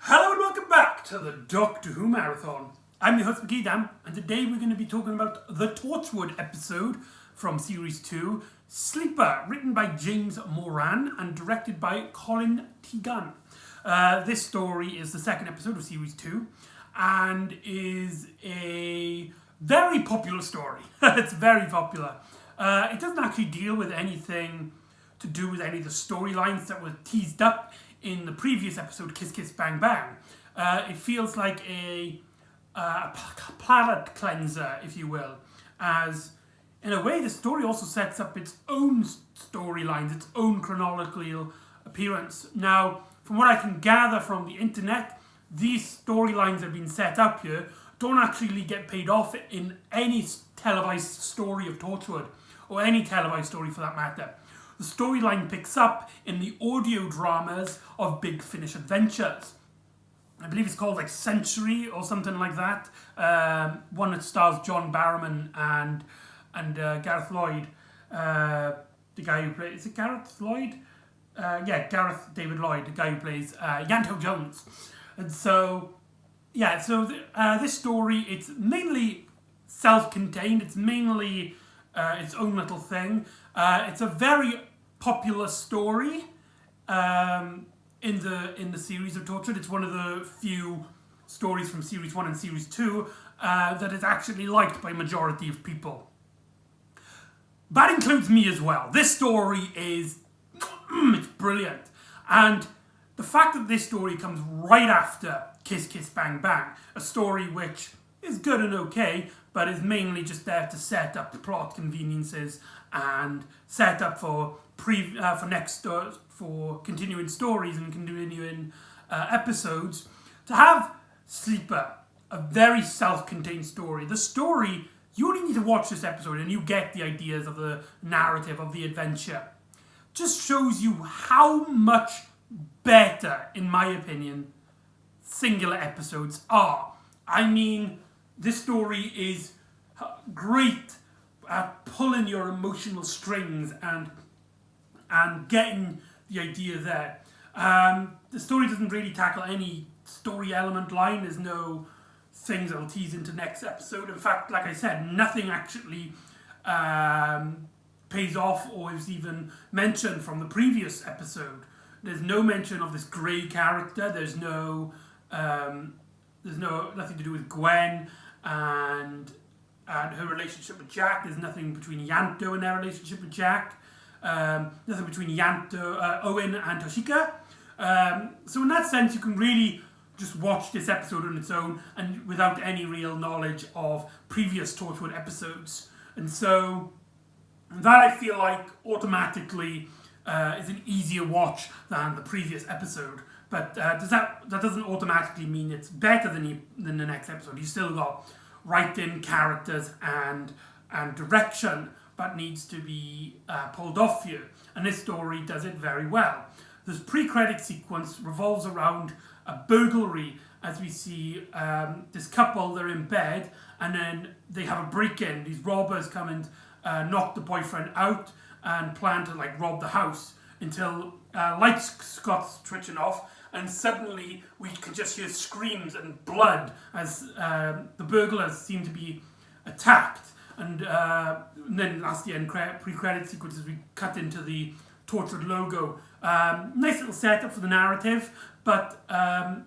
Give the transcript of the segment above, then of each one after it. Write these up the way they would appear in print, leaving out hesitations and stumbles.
Hello and welcome back to the Doctor Who Marathon. I'm your host McEdam, and today we're going to be talking about the Torchwood episode from Series 2, Sleeper, written by James Moran and directed by Colin Teagan. This story is the second episode of Series 2 and is a very popular story. It's very popular. It doesn't actually deal with anything to do with any of the storylines that were teased up in the previous episode, Kiss Kiss Bang Bang. It feels like a palate cleanser, if you will, as in a way the story also sets up its own storylines, its own chronological appearance. Now, from what I can gather from the internet, these storylines that have been set up here don't actually get paid off in any televised story of Torchwood, or any televised story for that matter. The storyline picks up in the audio dramas of Big Finish Adventures. I believe it's called like Century or something like that. One that stars John Barrowman and Gareth Lloyd. The guy who plays... Is it Gareth Lloyd? Gareth David Lloyd, the guy who plays Yanto Jones. And so, this story, it's mainly self-contained. It's mainly its own little thing. It's a very popular story in the series of Torchwood. It's one of the few stories from Series 1 and Series 2 that is actually liked by a majority of people. That includes me as well. This story is it's brilliant. And the fact that this story comes right after Kiss Kiss Bang Bang, a story which is good and okay, but is mainly just there to set up the plot conveniences and set up for continuing stories and continuing episodes, to have Sleeper, a very self-contained story. The story, you only need to watch this episode and you get the ideas of the narrative, of the adventure. Just shows you how much better, in my opinion, singular episodes are. I mean, this story is great at pulling your emotional strings and getting the idea there. The story doesn't really tackle any story element line. There's no things that'll tease into next episode. In fact, like I said, nothing actually pays off or is even mentioned from the previous episode. There's no mention of this grey character. There's nothing to do with Gwen and her relationship with Jack. There's nothing between Yanto and their relationship with Jack. Nothing between Owen and Toshika. So in that sense, you can really just watch this episode on its own and without any real knowledge of previous Torchwood episodes. And so that, I feel like, automatically is an easier watch than the previous episode. But that doesn't automatically mean it's better than the next episode. You still got writing, characters, and direction that needs to be pulled off you. And this story does it very well. This pre-credit sequence revolves around a burglary, as we see this couple, they're in bed, and then they have a break-in. These robbers come and knock the boyfriend out and plan to rob the house until lights starts switching off, and suddenly we can just hear screams and blood as the burglars seem to be attacked. And then that's the end pre-credit sequence as we cut into the Torchwood logo. Nice little setup for the narrative, but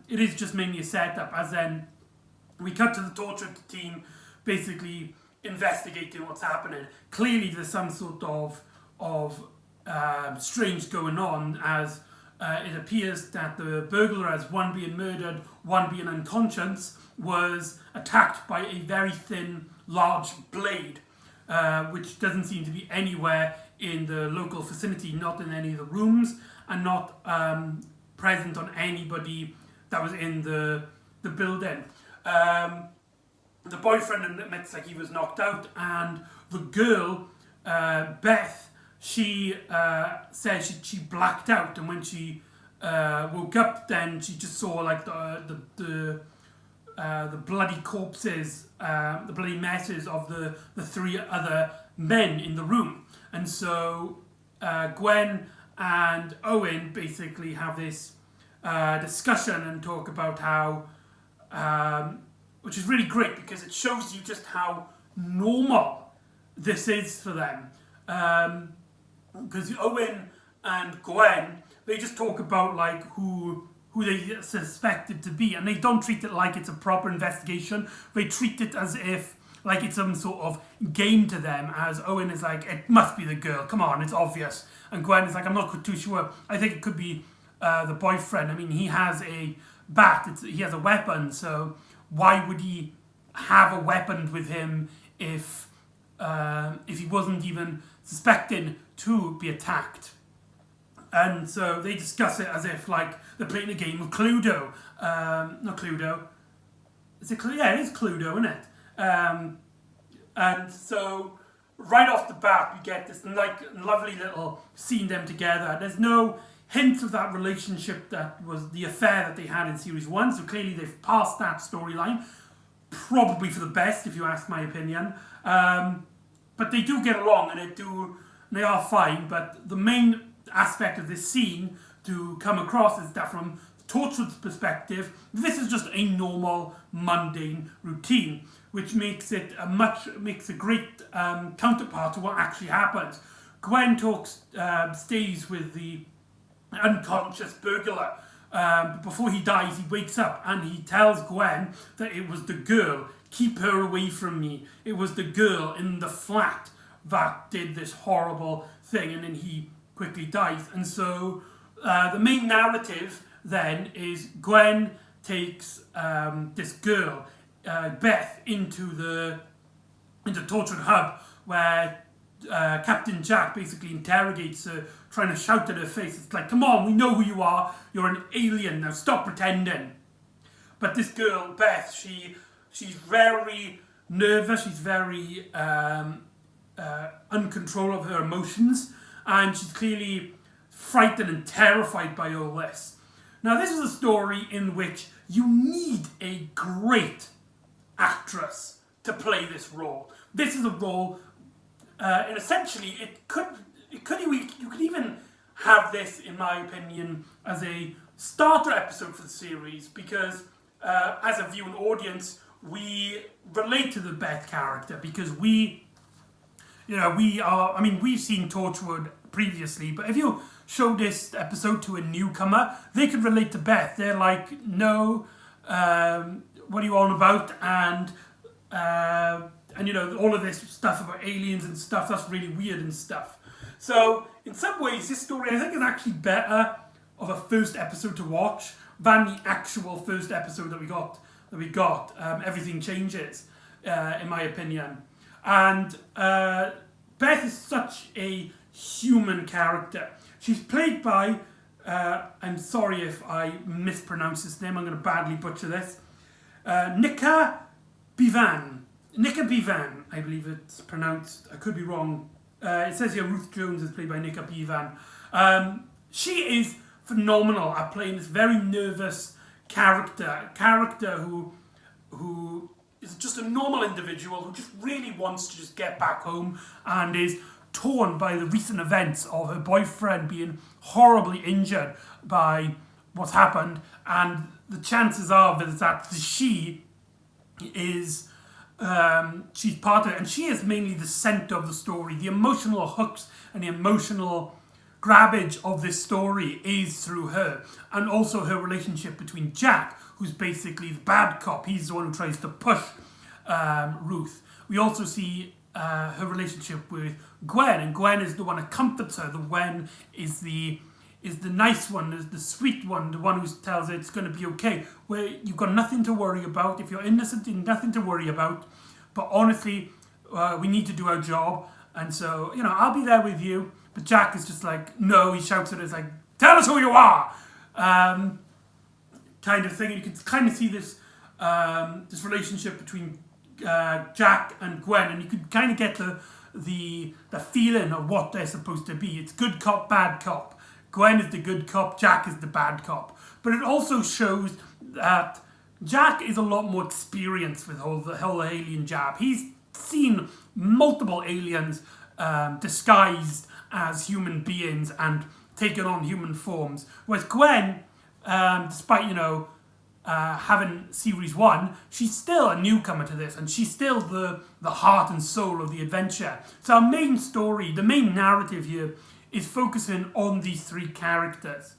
it is just mainly a setup, as then we cut to the Torchwood team basically investigating what's happening. Clearly there's some sort of strange going on, as it appears that the burglars, one being murdered, one being unconscious, was attacked by a very thin, large blade, which doesn't seem to be anywhere in the local vicinity, not in any of the rooms, and not present on anybody that was in the building. The boyfriend admits like he was knocked out, and the girl, Beth, she says she blacked out, and when she woke up, then she just saw like the bloody corpses, the bloody messes of the three other men in the room. And so Gwen and Owen basically have this discussion and talk about how, which is really great because it shows you just how normal this is for them. Because Owen and Gwen, they just talk about like who they suspect it to be, and they don't treat it like it's a proper investigation. They treat it as if like it's some sort of game to them, as Owen is like, it must be the girl, come on, it's obvious. And Gwen is like, I'm not too sure, I think it could be the boyfriend. I mean, he has a bat, he has a weapon, so why would he have a weapon with him if he wasn't even suspecting to be attacked? And so they discuss it as if like they're playing a game of Cluedo. Not Cluedo. Is it Cluedo? Yeah, it is Cluedo, isn't it? And so right off the bat, we get this like lovely little scene them together. There's no hint of that relationship that was the affair that they had in series 1. So clearly they've passed that storyline. Probably for the best, if you ask my opinion. But they do get along, and they are fine. But the main aspect of this scene to come across is that from Torchwood's perspective, this is just a normal, mundane routine, which makes it a great counterpart to what actually happens. Gwen stays with the unconscious burglar. Before he dies, he wakes up and he tells Gwen that it was the girl. Keep her away from me. It was the girl in the flat that did this horrible thing, and then he quickly dies. And so the main narrative then is Gwen takes this girl, Beth, into Torchwood Hub, where Captain Jack basically interrogates her, trying to shout at her face. It's like, come on, we know who you are. You're an alien. Now stop pretending. But this girl, Beth, she's very nervous. She's very uncontrolled of her emotions. And she's clearly frightened and terrified by all this. Now, this is a story in which you need a great actress to play this role. This is a role, and essentially, you could even have this, in my opinion, as a starter episode for the series, because as a viewing audience, we relate to the Beth character because we've seen Torchwood previously, but if you show this episode to a newcomer, they could relate to Beth. They're like, no, what are you on about? And all of this stuff about aliens and stuff, that's really weird and stuff. So in some ways, this story, I think, is actually better of a first episode to watch than the actual first episode that we got. Everything Changes, in my opinion. And Beth is such a human character. She's played by, I'm sorry if I mispronounce this name, I'm going to badly butcher this, Nika Bivan, I believe it's pronounced, I could be wrong. It says here Ruth Jones is played by Nika Bivan. She is phenomenal at playing this very nervous character who is just a normal individual who just really wants to just get back home and is torn by the recent events of her boyfriend being horribly injured by what's happened, and the chances are that she is she's part of it, and she is mainly the center of the story. The emotional hooks and the emotional grabbage of this story is through her, and also her relationship between Jack, who's basically the bad cop. He's the one who tries to push Ruth. We also see her relationship with Gwen, and Gwen is the one that comforts her. The Gwen is the nice one, the sweet one, the one who tells her it's going to be okay. Where you've got nothing to worry about. If you're innocent, you've nothing to worry about. But honestly, we need to do our job, and so I'll be there with you. But Jack is just like, no. He shouts at us like, "Tell us who you are," kind of thing. And you can kind of see this this relationship between Jack and Gwen, and you could kind of get the feeling of what they're supposed to be. It's good cop, bad cop. Gwen is the good cop, Jack is the bad cop. But it also shows that Jack is a lot more experienced with the whole alien jab. He's seen multiple aliens disguised as human beings and taken on human forms. Whereas Gwen, despite, having series 1, she's still a newcomer to this, and she's still the heart and soul of the adventure. So our main story, the main narrative here, is focusing on these 3 characters.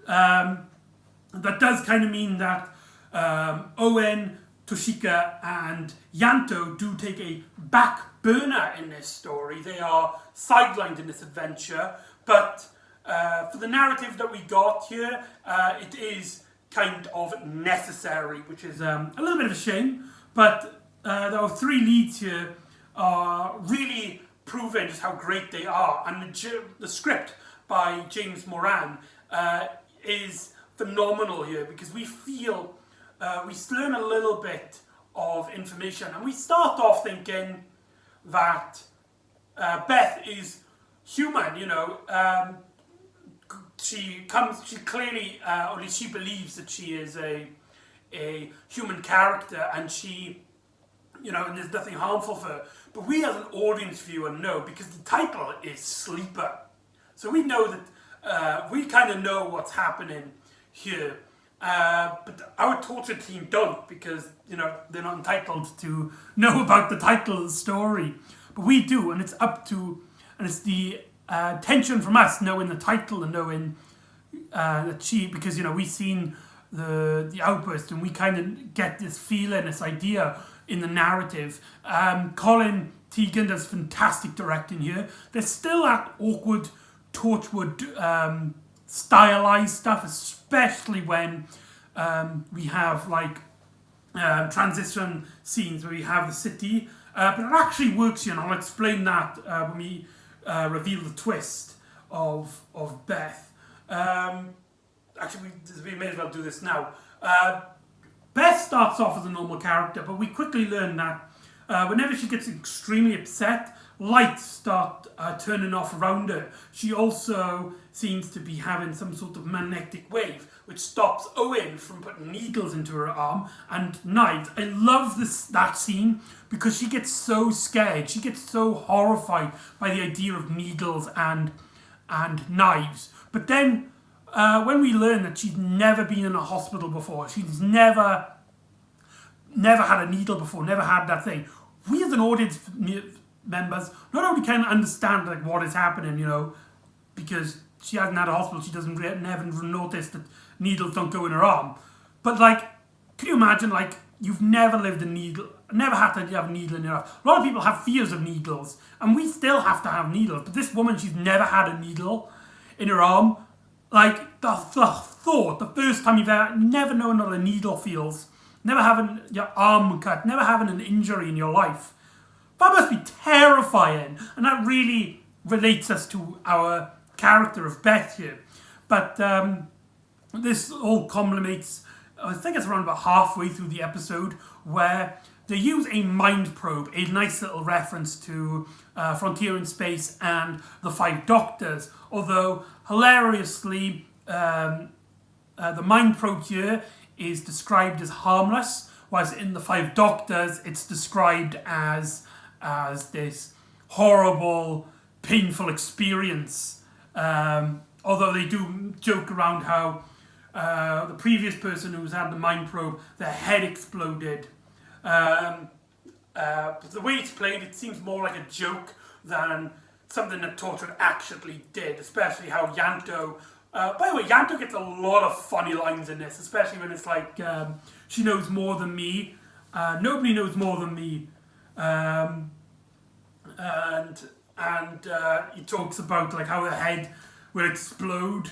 That does kind of mean that Owen, Toshika, and Yanto do take a back burner in this story. They are sidelined in this adventure, but for the narrative that we got here, it is kind of necessary, which is a little bit of a shame, but our 3 leads here are really proving just how great they are, and the script by James Moran is phenomenal here, because we feel we learn a little bit of information, and we start off thinking that Beth is human, she clearly, or at least she believes that she is a human character, and she, and there's nothing harmful for her. But we as an audience viewer know, because the title is Sleeper. So we know that, we kind of know what's happening here. But our torture team don't, because, they're not entitled to know about the title of the story. But we do, and it's the tension from us knowing the title and knowing that because we've seen the outburst, and we kind of get this feeling, this idea in the narrative. Colin Teagan does fantastic directing here. There's still that awkward Torchwood stylized stuff, especially when we have transition scenes where we have the city, but it actually works here, and I'll explain that when we reveal the twist of Beth. Actually, we may as well do this now. Beth starts off as a normal character, but we quickly learn that whenever she gets extremely upset, lights start turning off around her. She also seems to be having some sort of magnetic wave, which stops Owen from putting needles into her arm and knives. I love that scene, because she gets so scared. She gets so horrified by the idea of needles and knives. But then, when we learn that she's never been in a hospital before, she's never had a needle before, never had that thing, we as an audience members not only can understand what is happening, because she hasn't had a hospital, she never noticed that needles don't go in her arm, but can you imagine, you've never lived a needle, never had to have a needle in your arm. A lot of people have fears of needles, and we still have to have needles, but this woman, she's never had a needle in her arm. The thought, the first time you've never known what a needle feels, never having your arm cut, never having an injury in your life, that must be terrifying, and that really relates us to our character of Beth here. But this all culminates, I think it's around about halfway through the episode, where they use a mind probe, a nice little reference to Frontier in Space and the 5 Doctors, although hilariously the mind probe here is described as harmless, whereas in the 5 Doctors it's described as this horrible, painful experience. Although they do joke around how the previous person who's had the mind probe, their head exploded. But the way it's played, it seems more like a joke than something that Torchwood actually did, especially how Yanto... by the way, Yanto gets a lot of funny lines in this, especially when it's she knows more than me, nobody knows more than me, and he talks about how her head will explode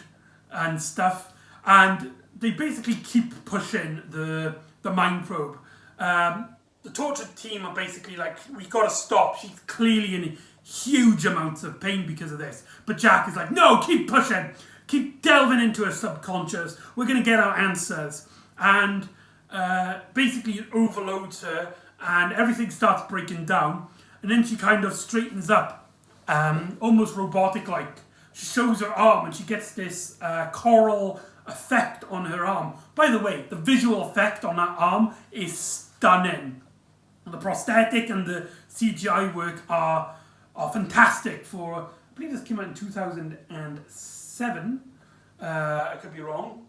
and stuff, and they basically keep pushing the mind probe. The tortured team are basically we've got to stop. She's clearly in huge amounts of pain because of this. But Jack is no, keep pushing. Keep delving into her subconscious. We're going to get our answers. And basically it overloads her, and everything starts breaking down. And then she kind of straightens up, almost robotic-like. She shows her arm, and she gets this coral effect on her arm. By the way, the visual effect on that arm is stunning. The prosthetic and the CGI work are fantastic for, I believe this came out in 2007. I could be wrong.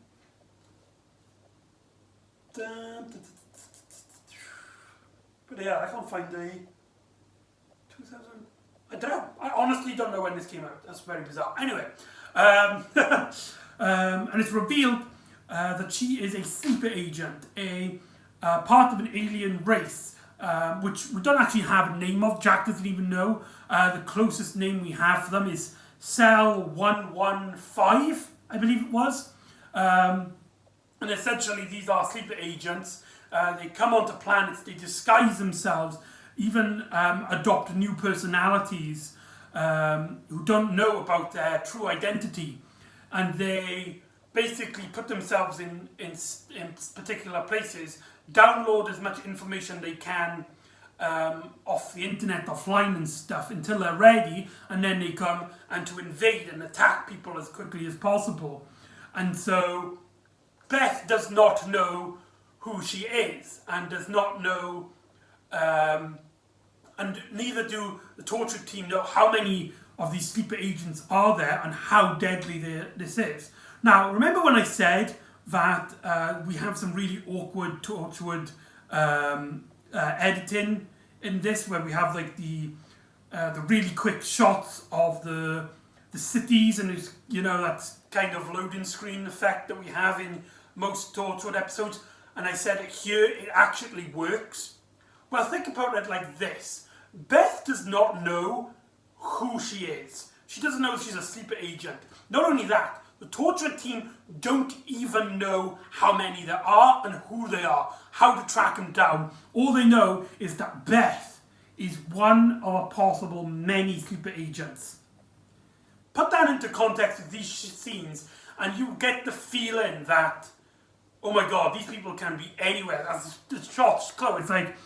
But yeah, I can't find a 2000. I don't know. I honestly don't know when this came out. That's very bizarre. Anyway, and it's revealed that she is a sleeper agent, a part of an alien race, which we don't actually have a name of. Jack doesn't even know. The closest name we have for them is Cell 115, I believe it was. And essentially these are sleeper agents. They come onto planets, they disguise themselves, even adopt new personalities who don't know about their true identity. And they basically put themselves in particular places, download as much information they can off the internet, offline and stuff, until they're ready, and then they come and to invade and attack people as quickly as possible. And so Beth does not know who she is, and does not know, and neither do the torture team know how many of these sleeper agents are there and how deadly this is. Now, remember when I said that we have some really awkward, tortured editing in this, where we have like the really quick shots of the cities, and it's, you know, that kind of loading screen effect that we have in most tortured episodes. And I said here it actually works. Well, think about it like this. Beth does not know who she is. She doesn't know if she's a sleeper agent. Not only that, the torture team don't even know how many there are and who they are, how to track them down. All they know is that Beth is one of a possible many sleeper agents. Put that into context with these scenes and you get the feeling that, oh my god, these people can be anywhere. As the shots close, it's like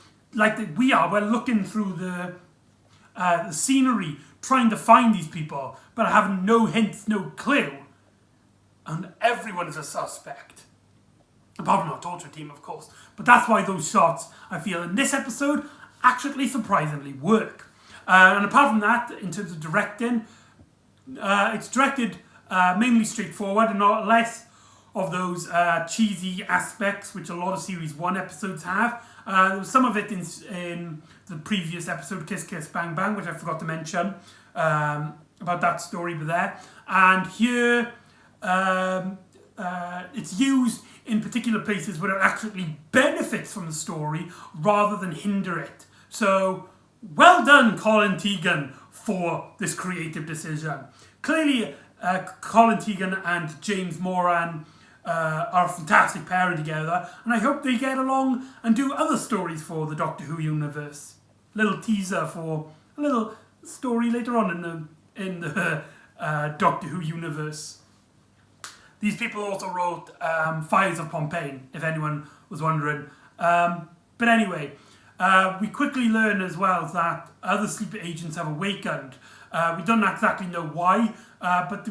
we're looking through the scenery, trying to find these people, but having no hints, no clue. And everyone is a suspect. Apart from our torture team, of course. But that's why those shots, I feel, in this episode, actually surprisingly work. And apart from that, in terms of directing, it's directed mainly straightforward and not less of those cheesy aspects which a lot of Series 1 episodes have. There was some of it in the previous episode, Kiss Kiss Bang Bang, which I forgot to mention about that story there. And here, it's used in particular places where it actually benefits from the story rather than hinder it. So, well done, Colin Teagan, for this creative decision. Clearly, Colin Teagan and James Moran are a fantastic pairing together, and I hope they get along and do other stories for the Doctor Who universe. Little teaser for a little story later on in the Doctor Who universe. These people also wrote Fires of Pompeii, if anyone was wondering. But anyway, we quickly learn as well that other sleeper agents have awakened. We don't exactly know why, but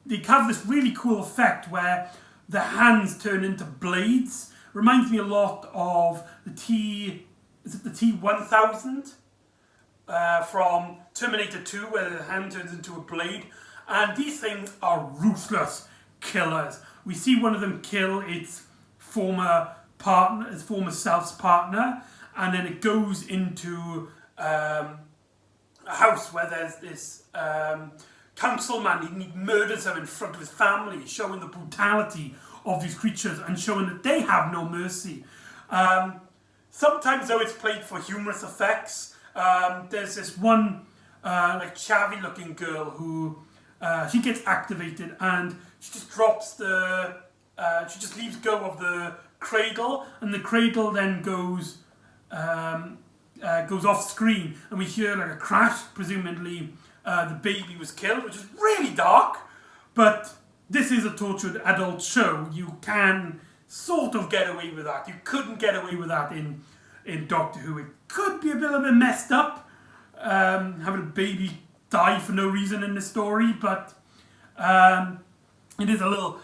they have this really cool effect where the hands turn into blades. Reminds me a lot of the T-1000 from Terminator 2, where the hand turns into a blade. And these things are ruthless killers. We see one of them kill its former self's partner, and then it goes into a house where there's this councilman. He murders her in front of his family, showing the brutality of these creatures and showing that they have no mercy. Sometimes, though, it's played for humorous effects. There's this one chavvy looking girl who she gets activated and she just drops she just leaves go of the cradle, and the cradle then goes off screen, and we hear like a crash. Presumably the baby was killed, which is really dark, but this is a tortured adult show. You can sort of get away with that. You couldn't get away with that in Doctor Who. It could be a little bit messed up, having a baby die for no reason in the story, but it is a little.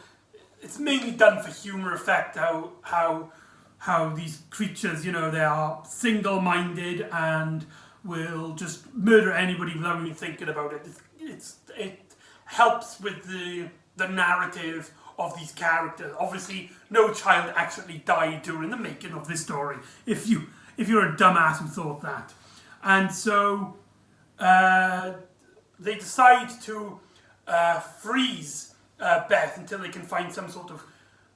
It's mainly done for humour effect. How these creatures, they are single-minded and will just murder anybody without even thinking about it. It helps with the narrative of these characters. Obviously, no child actually died during the making of this story, if you're a dumbass who thought that. And so they decide to freeze Beth until they can find some sort of,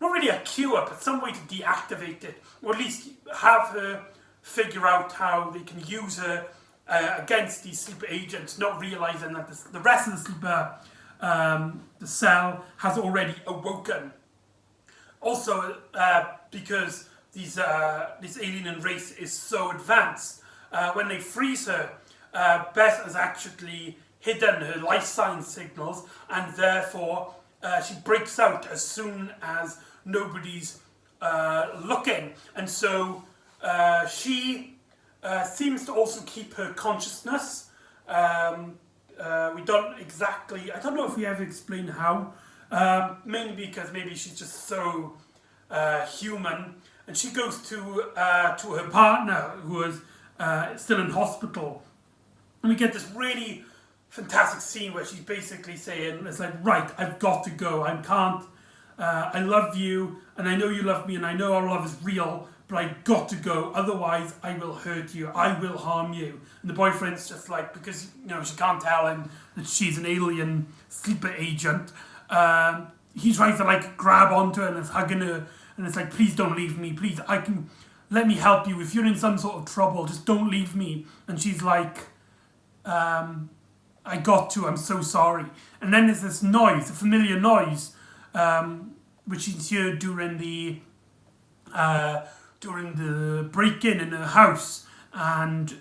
not really a cure, but some way to deactivate it, or at least have her figure out how they can use her against these sleeper agents, not realizing that the rest of the sleeper, the cell, has already awoken. Also, because this alien race is so advanced, when they freeze her, Beth has actually hidden her life sign signals, and therefore she breaks out as soon as nobody's looking. And so she seems to also keep her consciousness. We don't exactly, I don't know if we ever explain how, mainly because maybe she's just so human. And she goes to her partner, who is still in hospital. And we get this really fantastic scene where she's basically saying, it's like, right, I've got to go. I can't, I love you, and I know you love me, and I know our love is real, but I got to go, otherwise I will hurt you, I will harm you. And the boyfriend's just like, because she can't tell him that she's an alien sleeper agent, he tries to like grab onto her and is hugging her, and it's like, please don't leave me, please, let me help you, if you're in some sort of trouble, just don't leave me. And she's like, I got to, I'm so sorry. And then there's this noise, a familiar noise, which is heard during the break-in her house, and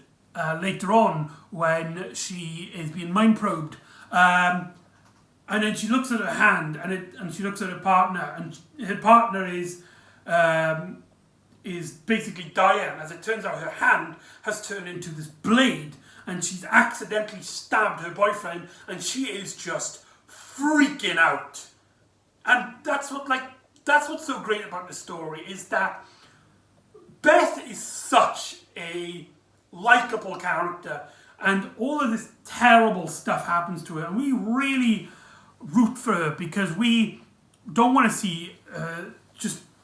later on when she is being mind probed, and then she looks at her hand, and she looks at her partner, and her partner is basically dying. As it turns out, her hand has turned into this blade, and she's accidentally stabbed her boyfriend, and she is just freaking out. And that's what's so great about the story, is that Beth is such a likable character, and all of this terrible stuff happens to her, and we really root for her, because we don't want to see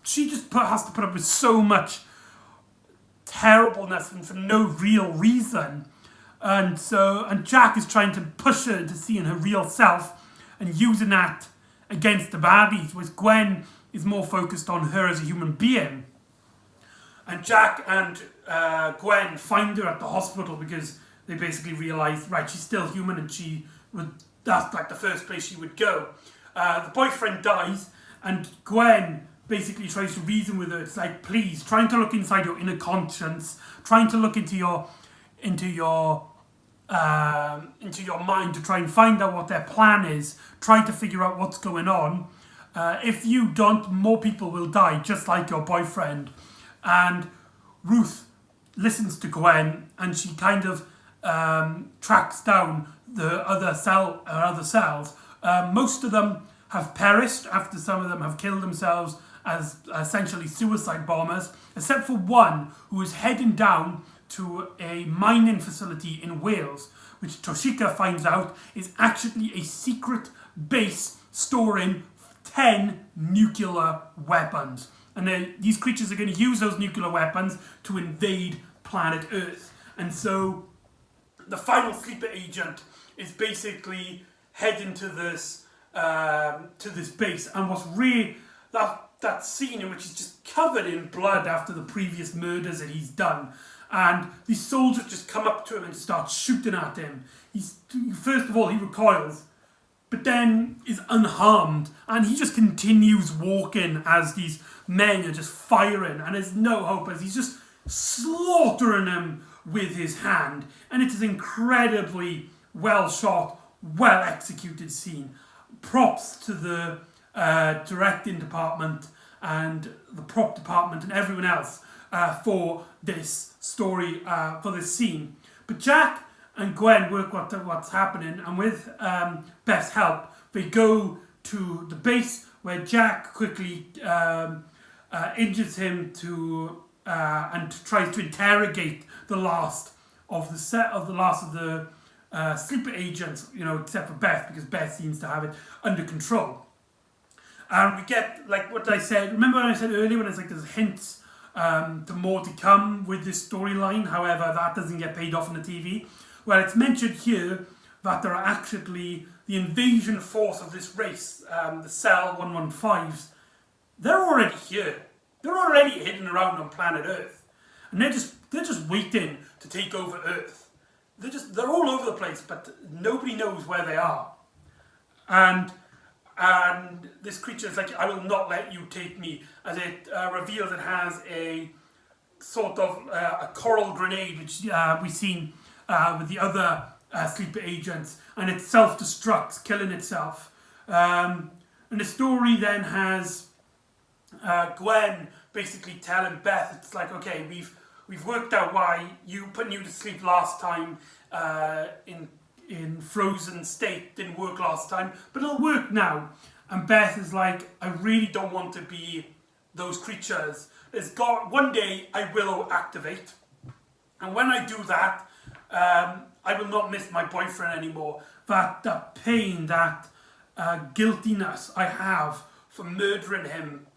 she has to put up with so much terribleness and for no real reason. And Jack is trying to push her into seeing her real self and using that against the baddies, whereas Gwen is more focused on her as a human being. And Jack and Gwen find her at the hospital because they basically realise, right, she's still human, and that's like the first place she would go. The boyfriend dies, and Gwen basically tries to reason with her. It's like, please, trying to look inside your inner conscience, trying to look into your mind to try and find out what their plan is, try to figure out what's going on. If you don't, more people will die, just like your boyfriend. And Ruth listens to Gwen, and she kind of tracks down the other cells. Most of them have perished after some of them have killed themselves as essentially suicide bombers, except for one who is heading down to a mining facility in Wales, which Toshika finds out is actually a secret base storing 10 nuclear weapons. And these creatures are going to use those nuclear weapons to invade planet Earth. And so the final sleeper agent is basically heading to this base. And what's really that scene in which he's just covered in blood after the previous murders that he's done. And these soldiers just come up to him and start shooting at him. First of all, he recoils, but then is unharmed, and he just continues walking as these men are just firing, and there's no hope as he's just slaughtering them with his hand. And it is an incredibly well shot, well executed scene. Props to the directing department and the prop department and everyone else for this story, for this scene. But Jack and Gwen work what's happening, and with Beth's help, they go to the base where Jack quickly injures him and tries to interrogate the last of the sleeper agents, except for Beth, because Beth seems to have it under control. And we get, like what I said, remember when I said earlier when it's like there's hints to more to come with this storyline, however that doesn't get paid off on the TV. Well, it's mentioned here that there are actually the invasion force of this race, the Cell 115s, they're already here. They're already hidden around on planet Earth. And they're just waiting to take over Earth. They're all over the place, but nobody knows where they are. And this creature is like, I will not let you take me, as it reveals it has a sort of a coral grenade, which we've seen with the other sleeper agents, and it self-destructs, killing itself. And the story then has Gwen basically telling Beth, it's like, okay, we've worked out why putting you to sleep last time in frozen state didn't work last time, but it'll work now. And Beth is like, I really don't want to be those creatures. One day I will activate, and when I do that, I will not miss my boyfriend anymore. That pain, that guiltiness I have for murdering him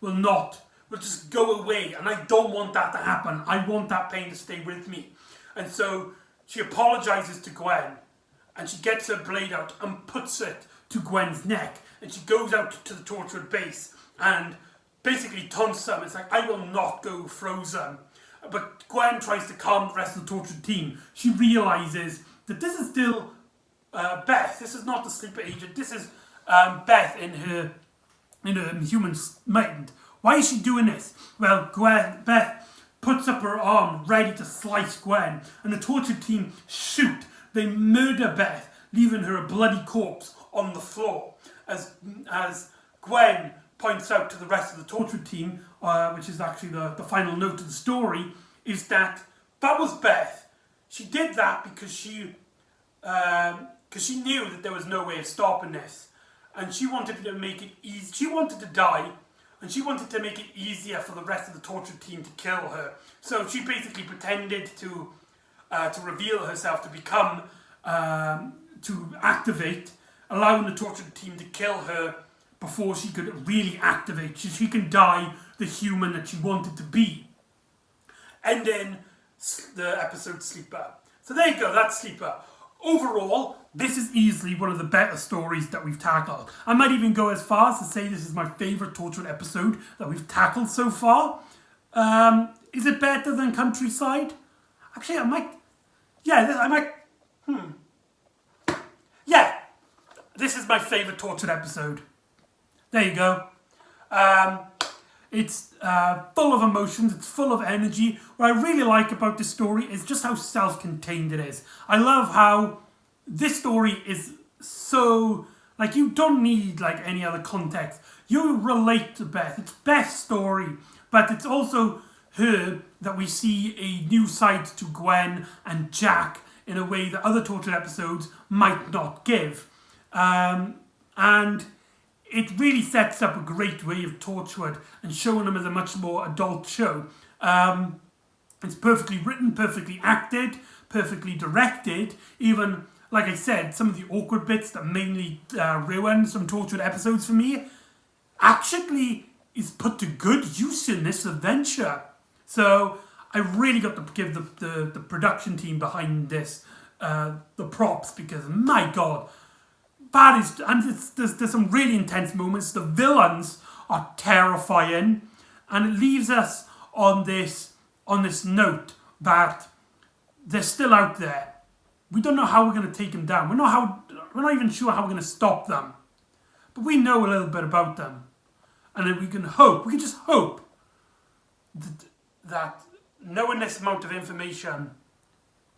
will just go away, and I don't want that to happen. I want that pain to stay with me. And so she apologizes to Gwen, and she gets her blade out and puts it to Gwen's neck, and she goes out to the Torchwood base and basically taunts them. It's like, I will not go frozen. But Gwen tries to calm the rest of the Torchwood team. She realizes that this is still Beth. This is not the sleeper agent. This is Beth in her human mind. Why is she doing this? Well, Beth puts up her arm ready to slice Gwen, and the Torchwood team shoot. They murder Beth, leaving her a bloody corpse on the floor. As Gwen points out to the rest of the Torchwood team, which is actually the final note of the story, is that was Beth. She did that because she knew that there was no way of stopping this, and she wanted to make it easy. She wanted to die, and she wanted to make it easier for the rest of the Torchwood team to kill her. So she basically pretended to reveal herself, to become, to activate, allowing the Torchwood team to kill her before she could really activate. She can die the human that she wanted to be. And then the episode Sleeper. So there you go, that's Sleeper. Overall, this is easily one of the better stories that we've tackled. I might even go as far as to say this is my favourite Torchwood episode that we've tackled so far. Is it better than Countryside? Actually, I might... Yeah, this is my favourite Torchwood episode. There you go. It's full of emotions, it's full of energy. What I really like about this story is just how self-contained it is. I love how this story is so, like, you don't need like any other context. You relate to Beth. It's Beth's story, but it's also her that we see a new side to Gwen and Jack in a way that other Torchwood episodes might not give. And it really sets up a great way of Torchwood and showing them as a much more adult show. It's perfectly written, perfectly acted, perfectly directed. Even, like I said, some of the awkward bits that mainly ruin some Torchwood episodes for me actually is put to good use in this adventure. So I really got to give the production team behind this the props, because my God, there's some really intense moments. The villains are terrifying, and it leaves us on this note that they're still out there. We don't know how we're going to take them down. We're not even sure how we're going to stop them, but we know a little bit about them, and then we can just hope that knowing this amount of information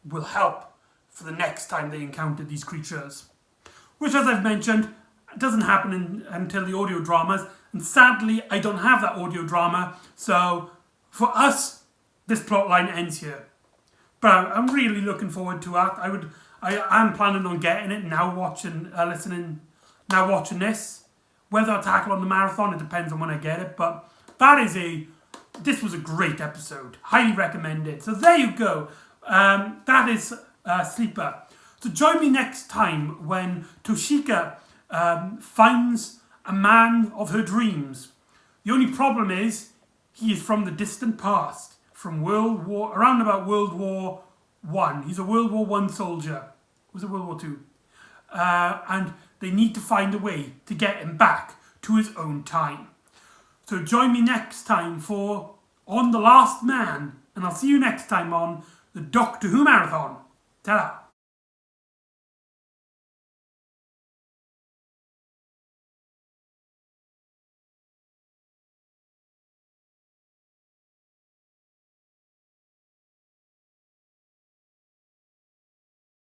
will help for the next time they encounter these creatures. Which, as I've mentioned, doesn't happen until the audio dramas. And sadly, I don't have that audio drama. So, for us, this plotline ends here. But I'm really looking forward to it. I'm planning on getting it now, watching this. Whether I tackle on the marathon, it depends on when I get it. But this was a great episode. Highly recommended. So there you go. That is Sleeper. So join me next time when Toshika finds a man of her dreams. The only problem is he is from the distant past, from around about World War One. He's a World War One soldier. Was it World War Two? And they need to find a way to get him back to his own time. So join me next time for On the Last Man, and I'll see you next time on the Doctor Who Marathon. Ta-da!